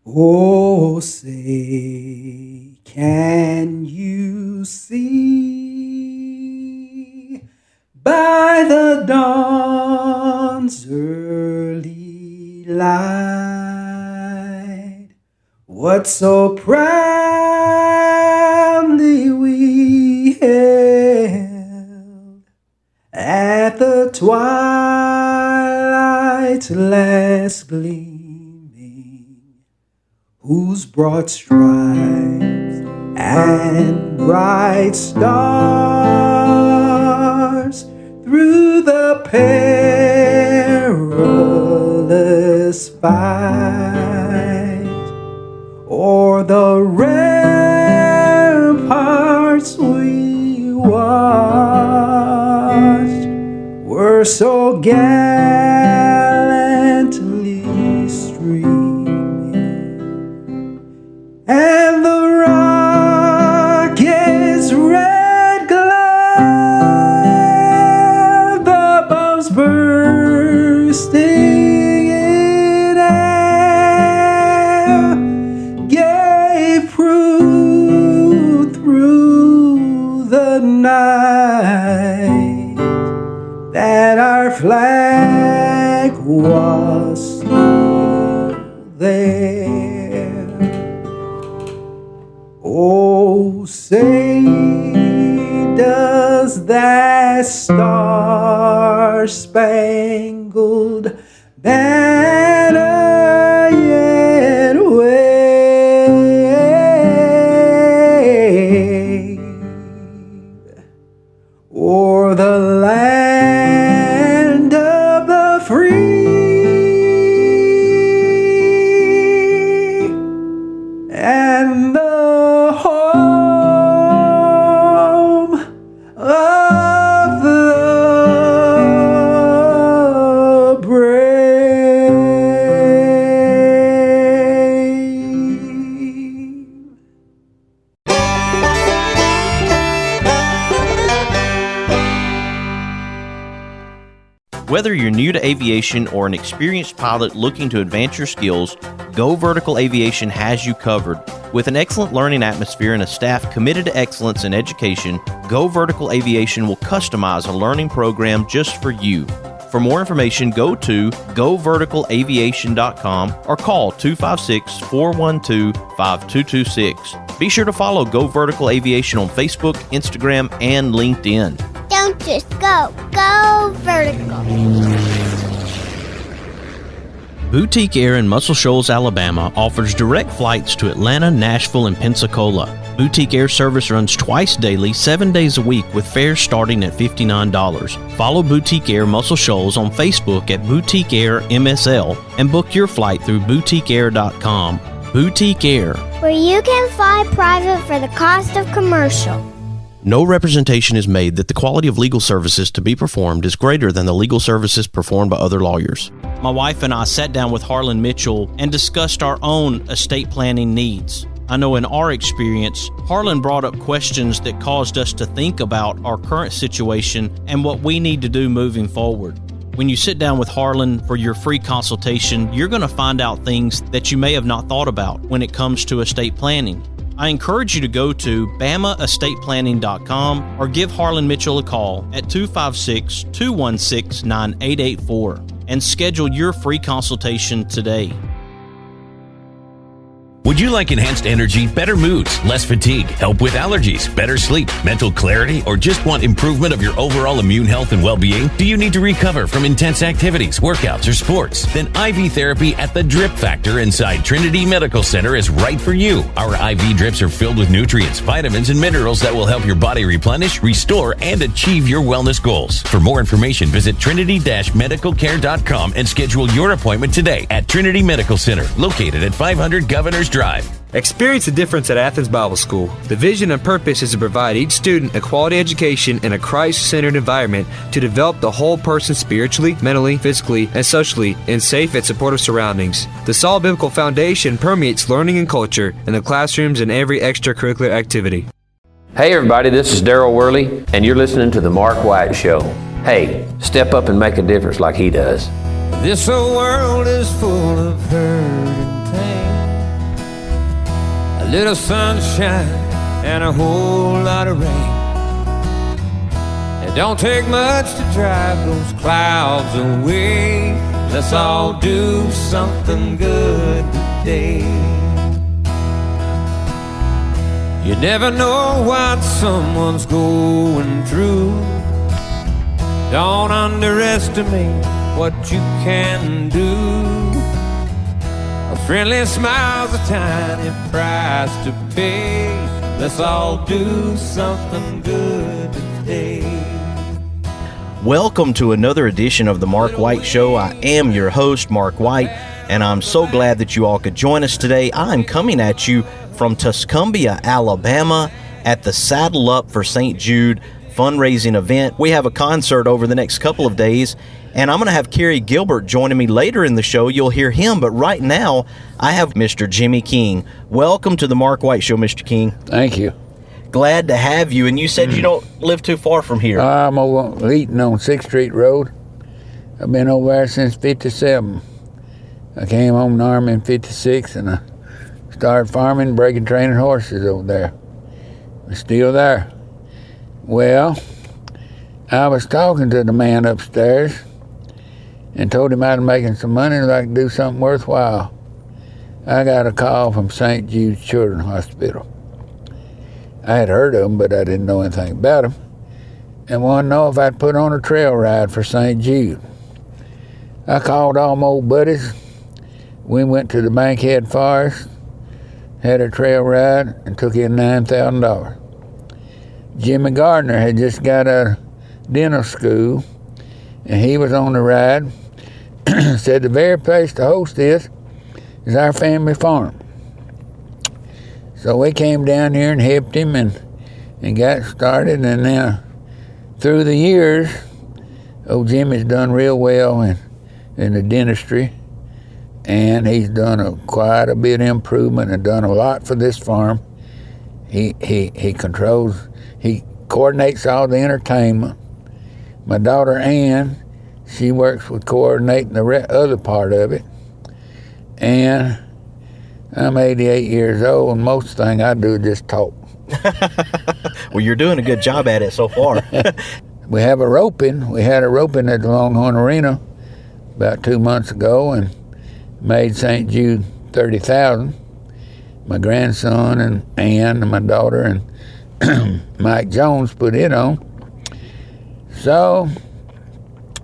Oh, say, can you see by the dawn's early light what so proudly we held at the twilight's last gleaming, whose broad stripes and bright stars through the perilous fight o'er the ramparts we watched were so gallantly streaming, and the rocket's red glare, the bombs bursting in air, gave proof through the night that our flag was still there. Oh, say, does that star-spangled banner yet wave o'er the land of the free and the home of the brave? Whether you're new to aviation or an experienced pilot looking to advance your skills, Go Vertical Aviation has you covered. With an excellent learning atmosphere and a staff committed to excellence in education, Go Vertical Aviation will customize a learning program just for you. For more information, go to goverticalaviation.com or call 256-412-5226. Be sure to follow Go Vertical Aviation on Facebook, Instagram, and LinkedIn. Don't just go, go vertical. Boutique Air in Muscle Shoals, Alabama offers direct flights to Atlanta, Nashville, and Pensacola. Boutique Air service runs twice daily, 7 days a week, with fares starting at $59. Follow Boutique Air Muscle Shoals on Facebook at Boutique Air MSL and book your flight through boutiqueair.com. Boutique Air, Where you can fly private for the cost of commercial. no representation is made that the quality of legal services to be performed is greater than the legal services performed by other lawyers. My wife and I sat down with Harlan Mitchell and discussed our own estate planning needs. I know in our experience, Harlan brought up questions that caused us to think about our current situation and what we need to do moving forward. When you sit down with Harlan for your free consultation, you're going to find out things that you may have not thought about when it comes to estate planning. I encourage you to go to BamaEstatePlanning.com or give Harlan Mitchell a call at 256-216-9884 and schedule your free consultation today. Would you like enhanced energy, better moods, less fatigue, help with allergies, better sleep, mental clarity, or just want improvement of your overall immune health and well-being? Do you need to recover from intense activities, workouts, or sports? Then IV therapy at the Drip Factor inside Trinity Medical Center is right for you. Our IV drips are filled with nutrients, vitamins, and minerals that will help your body replenish, restore, and achieve your wellness goals. For more information, visit trinity-medicalcare.com and schedule your appointment today at Trinity Medical Center, located at 500 Governors Drive. Experience the difference at Athens Bible School. The vision and purpose is to provide each student a quality education in a Christ-centered environment to develop the whole person spiritually, mentally, physically, and socially in safe and supportive surroundings. The solid biblical foundation permeates learning and culture in the classrooms and every extracurricular activity. Hey everybody, this is Daryl Worley, and you're listening to The Mark White Show. Hey, step up and make a difference like he does. This old world is full of hurt and pain. little sunshine and a whole lot of rain. It don't take much to drive those clouds away. Let's all do something good today. You never know what someone's going through. Don't underestimate what you can do. A friendly smile's a tiny price to pay. Let's all do something good today. Welcome to another edition of the Mark White Show. I am your host, Mark White, and I'm so glad that you all could join us today. I'm coming at you from Tuscumbia, Alabama, at the Saddle Up for St. Jude fundraising event. We have a concert over the next couple of days, and I'm going to have Kerry Gilbert joining me later in the show. You'll hear him, but right now I have Mr. Jimmy King. Welcome to the Mark White Show, Mr. King. Thank you. Glad to have you, and you said you don't live too far from here. I'm over Eaton on 6th Street Road. I've been over there since 57. I came home in the Army in 56, and I started farming, breaking, training horses over there. I'm still there. Well, I was talking to the man upstairs and told him I was making some money and I could do something worthwhile. I got a call from St. Jude's Children's Hospital. I had heard of them, but I didn't know anything about them, and wanted to know if I'd put on a trail ride for St. Jude. I called all my old buddies. We went to the Bankhead Forest, had a trail ride, and took in $9,000. Jimmy Gardner had just got out of dental school, and he was on the ride. Said the very place to host this is our family farm. So we came down here and helped him and got started, and now through the years, old Jimmy's done real well in the dentistry, and he's done quite a bit of improvement and done a lot for this farm. He coordinates all the entertainment. My daughter Ann, she works with coordinating the other part of it. And I'm 88 years old, and most thing I do is just talk. Well, you're doing a good job at it so far. We have a roping. We had a roping at the Longhorn Arena about 2 months ago and made St. Jude $30,000. My grandson and Ann and my daughter and Mike Jones put it on. So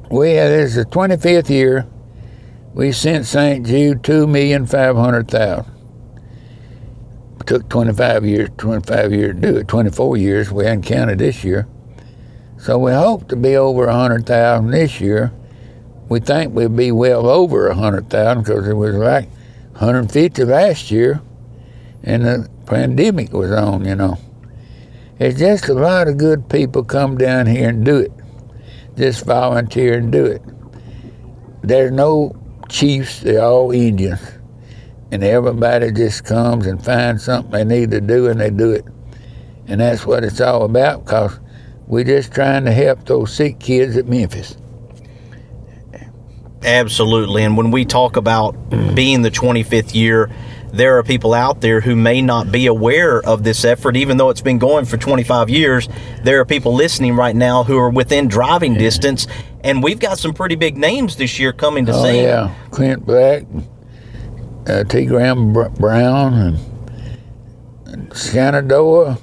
this is the 25th year. We sent St. Jude $2,500,000. It took 25 years to do it, 24 years. We hadn't counted this year. So we hope to be over 100,000 this year. We think we'll be well over 100,000 because it was like 150 last year, and the pandemic was on, you know. It's just a lot of good people come down here and do it. Just volunteer and do it. There's no chiefs, they're all Indians. And everybody just comes and finds something they need to do, and they do it. And that's what it's all about, because we're just trying to help those sick kids at Memphis. Absolutely. And when we talk about being the 25th year, there are people out there who may not be aware of this effort, even though it's been going for 25 years. There are people listening right now who are within driving distance, and we've got some pretty big names this year coming to sing. Oh, yeah. Clint Black, T. Graham Brown, and Shenandoah.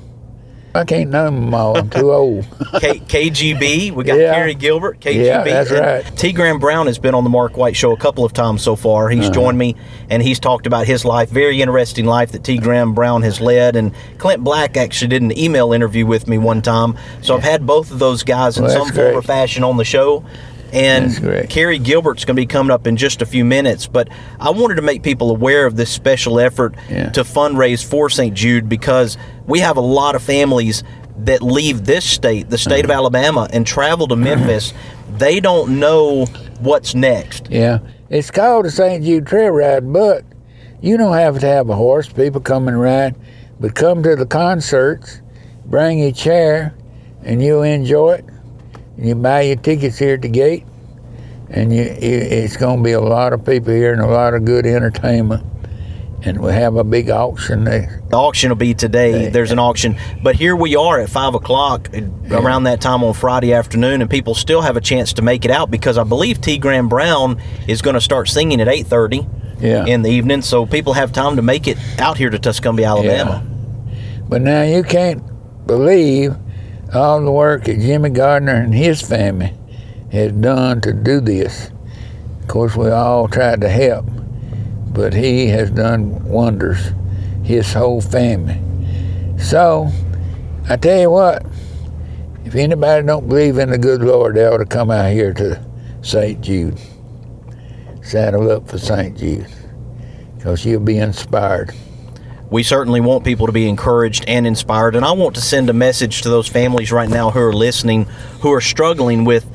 I can't name them all. I'm too old. KGB. We got Kerry Gilbert. KGB. Yeah, that's right. T. Graham Brown has been on the Mark White Show a couple of times so far. He's joined me, and he's talked about his life, very interesting life that T. Graham Brown has led. And Clint Black actually did an email interview with me one time. So I've had both of those guys in some form or fashion on the show. And Kerry Gilbert's going to be coming up in just a few minutes. But I wanted to make people aware of this special effort to fundraise for St. Jude, because we have a lot of families that leave this state, the state of Alabama, and travel to Memphis. They don't know what's next. Yeah. It's called the St. Jude Trail Ride, but you don't have to have a horse. People come and ride. But come to the concerts, bring your chair, and you'll enjoy it. You buy your tickets here at the gate, and it's going to be a lot of people here and a lot of good entertainment. And we have a big auction there. The auction will be today. There's an auction. But here we are at 5 o'clock around that time on Friday afternoon, and people still have a chance to make it out because I believe T. Graham Brown is going to start singing at 8:30 in the evening, so people have time to make it out here to Tuscumbia, Alabama. Yeah. But now you can't believe all the work that Jimmy Gardner and his family has done to do this. Of course, we all tried to help, but he has done wonders, his whole family. So, I tell you what, if anybody don't believe in the good Lord, they ought to come out here to St. Jude. Saddle up for St. Jude, because you'll be inspired. We certainly want people to be encouraged and inspired, and I want to send a message to those families right now who are listening, who are struggling with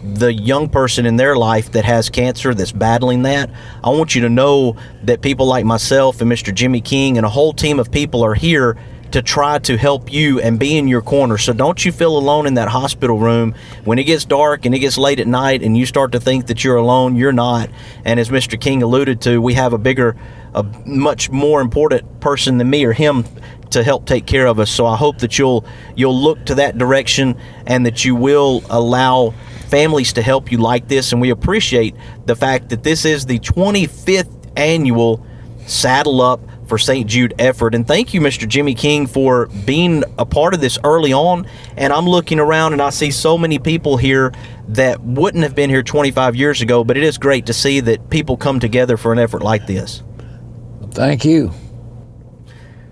the young person in their life that has cancer, that's battling that. I want you to know that people like myself and Mr. Jimmy King and a whole team of people are here to try to help you and be in your corner. So don't you feel alone in that hospital room. When it gets dark and it gets late at night and you start to think that you're alone, you're not. And as Mr. King alluded to, we have a much more important person than me or him to help take care of us. So I hope that you'll look to that direction and that you will allow families to help you like this. And we appreciate the fact that this is the 25th annual Saddle Up for St. Jude effort. And thank you, Mr. Jimmy King, for being a part of this early on. And I'm looking around and I see so many people here that wouldn't have been here 25 years ago, but it is great to see that people come together for an effort like this. Thank you.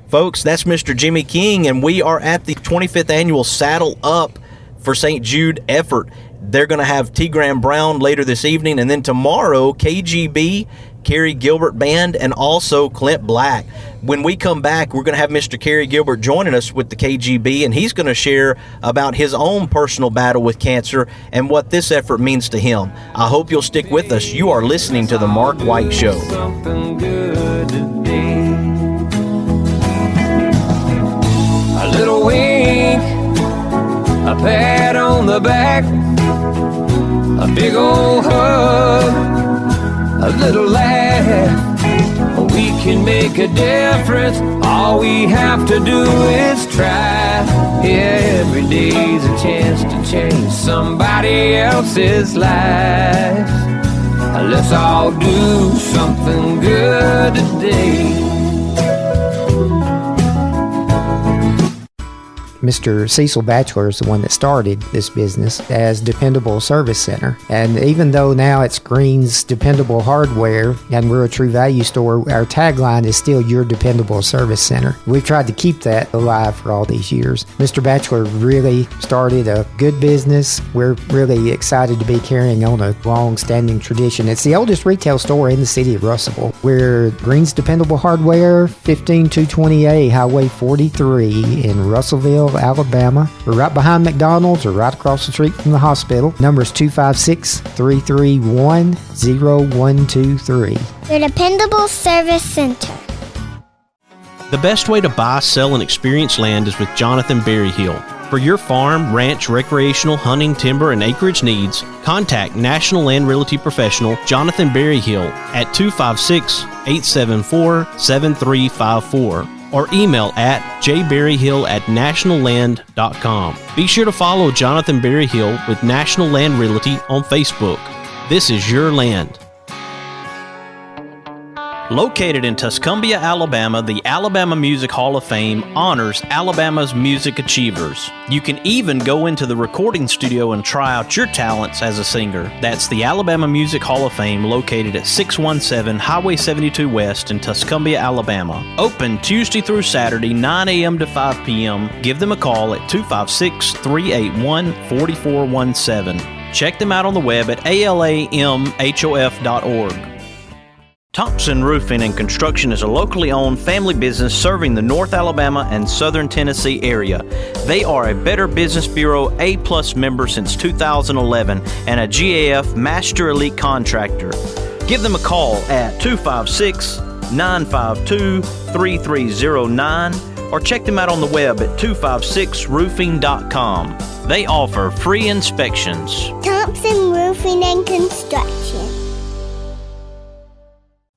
Folks, that's Mr. Jimmy King, and we are at the 25th annual Saddle Up for St. Jude effort. They're going to have T. Graham Brown later this evening, and then tomorrow, KGB, Kerry Gilbert Band, and also Clint Black. When we come back, we're going to have Mr. Kerry Gilbert joining us with the KGB, and he's going to share about his own personal battle with cancer and what this effort means to him. I hope you'll stick with us. You are listening to The Mark White Show. Something good today. A little wink, a pat on the back, a big old hug, a little laugh. We can make a difference. All we have to do is try. Yeah, every day's a chance to change somebody else's life. Let's all do something good today. Mr. Cecil Batchelor is the one that started this business as Dependable Service Center. And even though now it's Green's Dependable Hardware and we're a True Value store, our tagline is still Your Dependable Service Center. We've tried to keep that alive for all these years. Mr. Batchelor really started a good business. We're really excited to be carrying on a long-standing tradition. It's the oldest retail store in the city of Russellville. We're Green's Dependable Hardware, 15220A Highway 43 in Russellville, Alabama. We're right behind McDonald's or right across the street from the hospital. Number is 256-331-0123. Your Dependable Service Center. The best way to buy, sell, and experience land is with Jonathan Berryhill. For your farm, ranch, recreational, hunting, timber, and acreage needs, contact National Land Realty Professional Jonathan Berryhill at 256-874-7354. or email at jberryhill@nationalland.com. Be sure to follow Jonathan Berryhill with National Land Realty on Facebook. This is your land. Located in Tuscumbia, Alabama, the Alabama Music Hall of Fame honors Alabama's music achievers. You can even go into the recording studio and try out your talents as a singer. That's the Alabama Music Hall of Fame, located at 617 Highway 72 West in Tuscumbia, Alabama. Open Tuesday through Saturday, 9 a.m. to 5 p.m. Give them a call at 256-381-4417. Check them out on the web at alamhof.org. Thompson Roofing and Construction is a locally owned family business serving the North Alabama and Southern Tennessee area. They are a Better Business Bureau A+ member since 2011 and a GAF Master Elite Contractor. Give them a call at 256-952-3309 or check them out on the web at 256roofing.com. They offer free inspections. Thompson Roofing and Construction.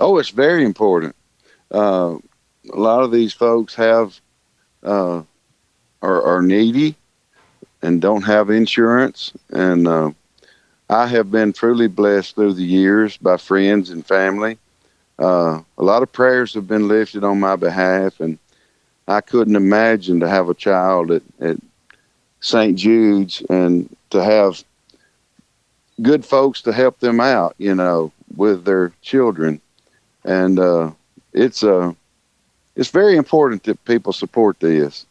Oh, it's very important. A lot of these folks have are needy and don't have insurance, and I have been truly blessed through the years by friends and family. A lot of prayers have been lifted on my behalf, and I couldn't imagine to have a child at St. Jude's and to have good folks to help them out, with their children. And it's very important that people support this.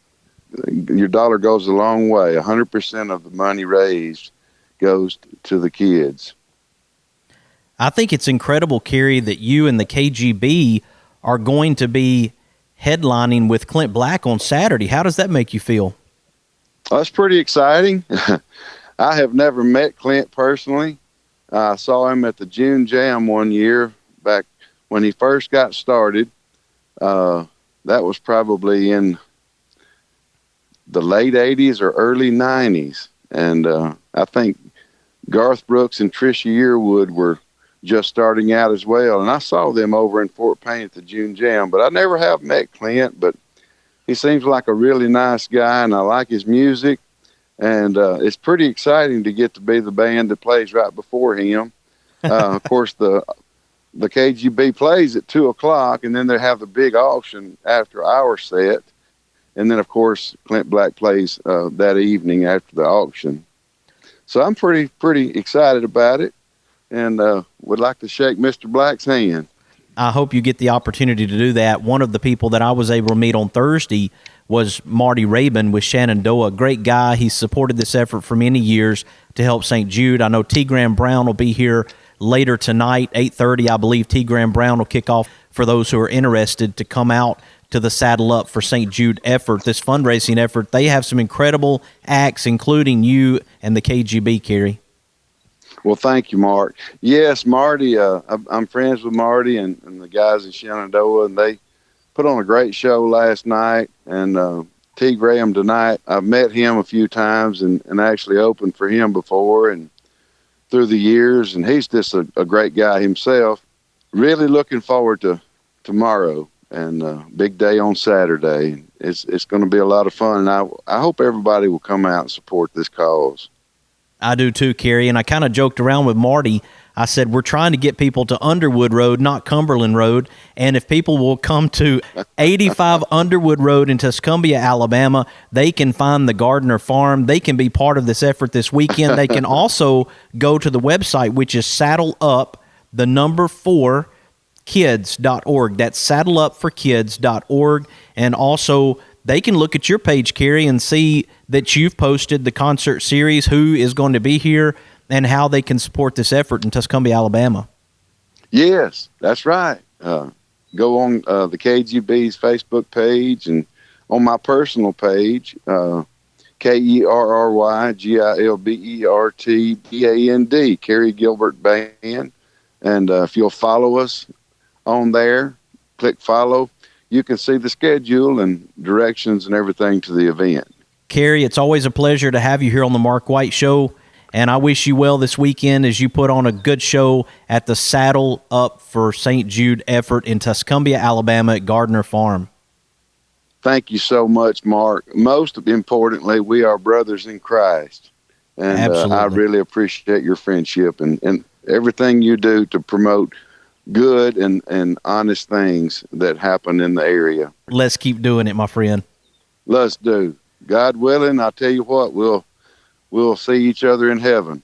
Your dollar goes a long way. 100% of the money raised goes to the kids. I think it's incredible, Kerry, that you and the KGB are going to be headlining with Clint Black on Saturday. How does that make you feel? That's pretty exciting. I have never met Clint personally. I saw him at the June Jam one year back when he first got started. That was probably in the late 80s or early 90s. And I think Garth Brooks and Trisha Yearwood were just starting out as well. And I saw them over in Fort Payne at the June Jam, but I never have met Clint, but he seems like a really nice guy, and I like his music. And it's pretty exciting to get to be the band that plays right before him. Of course, the KGB plays at 2:00, and then they have the big auction after our set. And then, of course, Clint Black plays that evening after the auction. So I'm pretty excited about it, and would like to shake Mr. Black's hand. I hope you get the opportunity to do that. One of the people that I was able to meet on Thursday was Marty Rabin with Shenandoah. Great guy. He's supported this effort for many years to help St. Jude. I know T. Graham Brown will be here later tonight, 8:30. I believe T. Graham Brown will kick off for those who are interested to come out to the Saddle Up for St. Jude effort, this fundraising effort. They have some incredible acts, including you and the KGB, Kerry. Well, thank you, Mark. Yes, Marty, I'm friends with Marty and the guys in Shenandoah, and they put on a great show last night. And T. Graham tonight, I've met him a few times and actually opened for him before and through the years, and he's just a great guy himself. Really looking forward to tomorrow and big day on Saturday. It's going to be a lot of fun, and I hope everybody will come out and support this cause. I do too, Kerry, and I kind of joked around with Marty. I said, we're trying to get people to Underwood Road, not Cumberland Road, and if people will come to 85 Underwood Road in Tuscumbia, Alabama, they can find the Gardner Farm. They can be part of this effort this weekend. They can also go to the website, which is saddleup4kids.org. That's saddleupforkids.org, and also they can look at your page, Kerry, and see that you've posted the concert series, who is going to be here, and how they can support this effort in Tuscumbia, Alabama. Yes, that's right. Go on the KGB's Facebook page and on my personal page, KerryGilbertBand, Kerry Gilbert Band. And if you'll follow us on there, click follow, you can see the schedule and directions and everything to the event. Kerry, it's always a pleasure to have you here on the Mark White Show, and I wish you well this weekend as you put on a good show at the Saddle Up for St. Jude effort in Tuscumbia, Alabama at Gardner Farm. Thank you so much, Mark. Most importantly, we are brothers in Christ, and I really appreciate your friendship and everything you do to promote good and honest things that happen in the area. Let's keep doing it, my friend. Let's do. God willing, I'll tell you what, we'll see each other in heaven.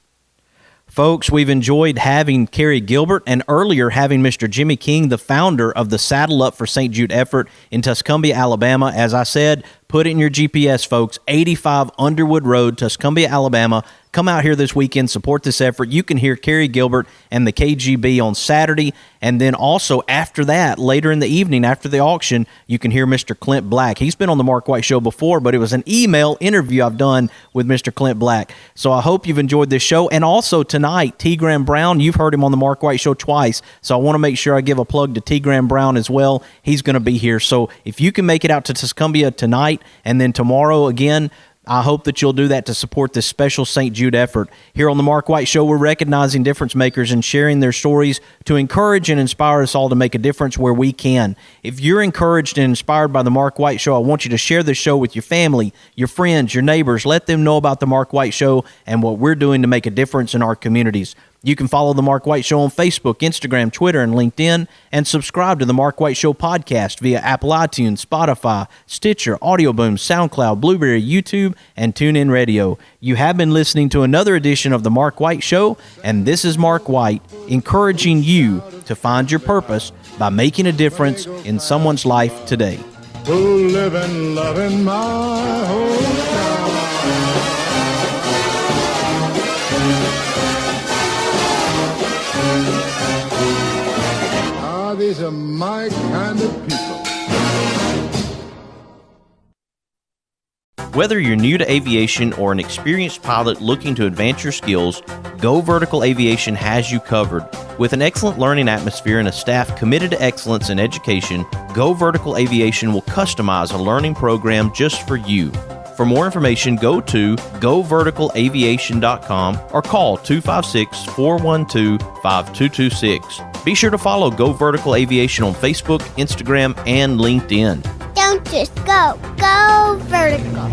Folks, we've enjoyed having Kerry Gilbert and earlier having Mr. Jimmy King, the founder of the Saddle Up for St. Jude effort in Tuscumbia, Alabama. As I said, put it in your GPS, folks, 85 Underwood Road, Tuscumbia, Alabama. Come out here this weekend, support this effort. You can hear Kerry Gilbert and the KGB on Saturday, and then also after that, later in the evening, after the auction, you can hear Mr. Clint Black. He's been on the Mark White Show before, but it was an email interview I've done with Mr. Clint Black. So I hope you've enjoyed this show. And also tonight, T. Graham Brown, you've heard him on the Mark White Show twice, so I want to make sure I give a plug to T. Graham Brown as well. He's going to be here. So if you can make it out to Tuscumbia tonight and then tomorrow again, I hope that you'll do that to support this special St. Jude effort. Here on the Mark White Show, we're recognizing difference makers and sharing their stories to encourage and inspire us all to make a difference where we can. If you're encouraged and inspired by the Mark White Show, I want you to share this show with your family, your friends, your neighbors. Let them know about the Mark White Show and what we're doing to make a difference in our communities. You can follow The Mark White Show on Facebook, Instagram, Twitter, and LinkedIn, and subscribe to The Mark White Show podcast via Apple iTunes, Spotify, Stitcher, Audio Boom, SoundCloud, Blueberry, YouTube, and TuneIn Radio. You have been listening to another edition of The Mark White Show, and this is Mark White, encouraging you to find your purpose by making a difference in someone's life today. Who live and love in my hometown. These are my kind of people. Whether you're new to aviation or an experienced pilot looking to advance your skills, Go Vertical Aviation has you covered. With an excellent learning atmosphere and a staff committed to excellence in education, Go Vertical Aviation will customize a learning program just for you. For more information, go to goverticalaviation.com or call 256-412-5226. Be sure to follow Go Vertical Aviation on Facebook, Instagram, and LinkedIn. Don't just go. Go vertical.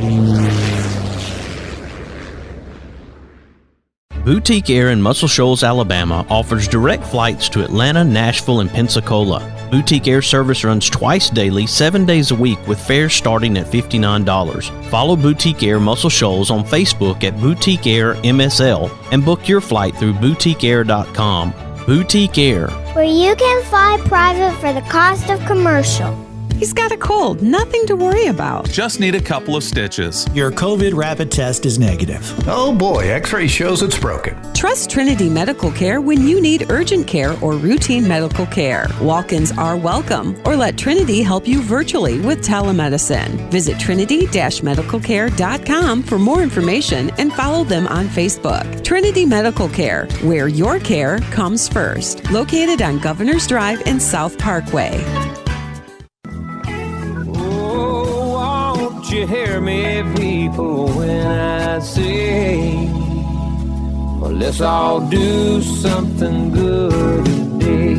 Boutique Air in Muscle Shoals, Alabama offers direct flights to Atlanta, Nashville, and Pensacola. Boutique Air service runs twice daily, 7 days a week, with fares starting at $59. Follow Boutique Air Muscle Shoals on Facebook at Boutique Air MSL and book your flight through boutiqueair.com. Boutique Air, where you can fly private for the cost of commercial. He's got a cold, nothing to worry about. Just need a couple of stitches. Your COVID rapid test is negative. Oh boy, X-ray shows it's broken. Trust Trinity Medical Care when you need urgent care or routine medical care. Walk-ins are welcome, or let Trinity help you virtually with telemedicine. Visit trinity-medicalcare.com for more information and follow them on Facebook. Trinity Medical Care, where your care comes first. Located on Governor's Drive in South Parkway. You hear me, people, when I say, well, let's all do something good today.